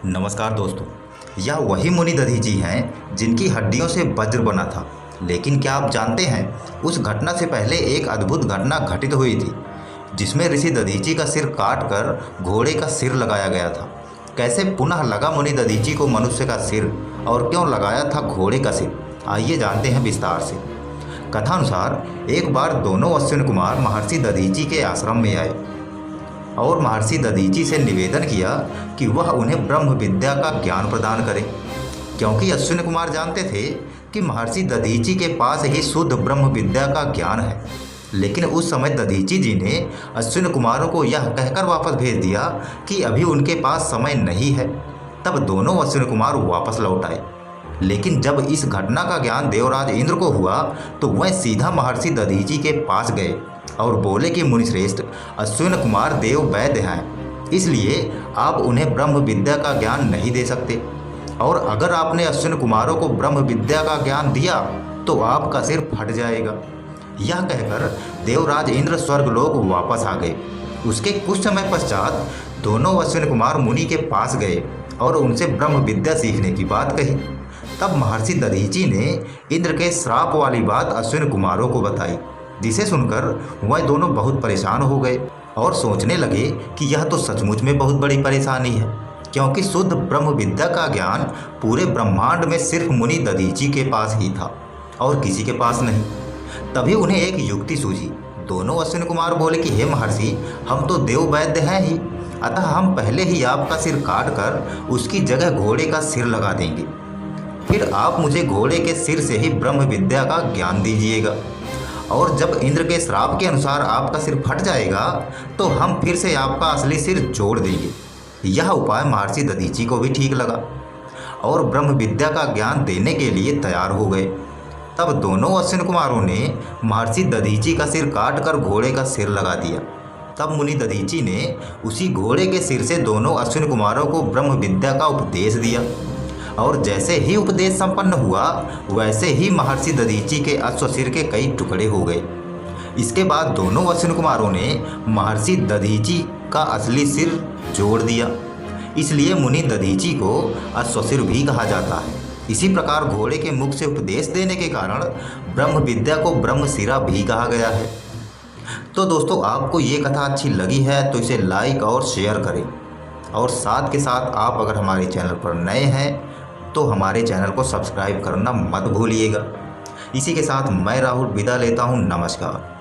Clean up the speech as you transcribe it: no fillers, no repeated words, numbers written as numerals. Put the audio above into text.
नमस्कार दोस्तों, यह वही मुनि दधीची हैं जिनकी हड्डियों से वज्र बना था। लेकिन क्या आप जानते हैं, उस घटना से पहले एक अद्भुत घटना घटित हुई थी जिसमें ऋषि दधीची का सिर काट कर घोड़े का सिर लगाया गया था। कैसे पुनः लगा मुनि दधीची को मनुष्य का सिर और क्यों लगाया था घोड़े का सिर, आइए जानते हैं विस्तार से। कथानुसार एक बार दोनों अश्विन कुमार महर्षि दधीची के आश्रम में आए और महर्षि दधीची से निवेदन किया कि वह उन्हें ब्रह्म विद्या का ज्ञान प्रदान करें, क्योंकि अश्विन कुमार जानते थे कि महर्षि दधीची के पास ही शुद्ध ब्रह्म विद्या का ज्ञान है। लेकिन उस समय दधीची जी ने अश्विन कुमारों को यह कहकर वापस भेज दिया कि अभी उनके पास समय नहीं है। तब दोनों अश्विन कुमार वापस लौट आए। लेकिन जब इस घटना का ज्ञान देवराज इंद्र को हुआ तो वह सीधा महर्षि दधीची के पास गए और बोले कि मुनिश्रेष्ठ, अश्विन कुमार देव वैद्य हैं, इसलिए आप उन्हें ब्रह्म विद्या का ज्ञान नहीं दे सकते, और अगर आपने अश्विन कुमारों को ब्रह्म विद्या का ज्ञान दिया तो आपका सिर फट जाएगा। यह कहकर देवराज इंद्र स्वर्गलोक वापस आ गए। उसके कुछ समय पश्चात दोनों अश्विन कुमार मुनि के पास गए और उनसे ब्रह्म विद्या सीखने की बात कही। तब महर्षि दधीची ने इंद्र के श्राप वाली बात अश्विन कुमारों को बताई, जिसे सुनकर वह दोनों बहुत परेशान हो गए और सोचने लगे कि यह तो सचमुच में बहुत बड़ी परेशानी है, क्योंकि शुद्ध ब्रह्म विद्या का ज्ञान पूरे ब्रह्मांड में सिर्फ मुनि दधीची के पास ही था और किसी के पास नहीं। तभी उन्हें एक युक्ति सूझी। दोनों अश्विन कुमार बोले कि हे महर्षि, हम तो देव वैद्य हैं ही, अतः हम पहले ही आपका सिर काट कर उसकी जगह घोड़े का सिर लगा देंगे, फिर आप मुझे घोड़े के सिर से ही ब्रह्म विद्या का ज्ञान दीजिएगा, और जब इंद्र के श्राप के अनुसार आपका सिर फट जाएगा तो हम फिर से आपका असली सिर जोड़ देंगे। यह उपाय महर्षि दधीची को भी ठीक लगा और ब्रह्म विद्या का ज्ञान देने के लिए तैयार हो गए। तब दोनों अश्विन कुमारों ने महर्षि दधीची का सिर काट कर घोड़े का सिर लगा दिया। तब मुनि दधीची ने उसी घोड़े के सिर से दोनों अश्विन कुमारों को ब्रह्म विद्या का उपदेश दिया, और जैसे ही उपदेश संपन्न हुआ वैसे ही महर्षि दधीची के अश्वसिर के कई टुकड़े हो गए। इसके बाद दोनों अश्विन कुमारों ने महर्षि दधीची का असली सिर जोड़ दिया, इसलिए मुनि दधीची को अश्वसिर भी कहा जाता है। इसी प्रकार घोड़े के मुख से उपदेश देने के कारण ब्रह्म विद्या को ब्रह्मशिरा भी कहा गया है। तो दोस्तों, आपको ये कथा अच्छी लगी है तो इसे लाइक और शेयर करें, और साथ के साथ आप अगर हमारे चैनल पर नए हैं तो हमारे चैनल को सब्सक्राइब करना मत भूलिएगा। इसी के साथ मैं राहुल विदा लेता हूँ। नमस्कार।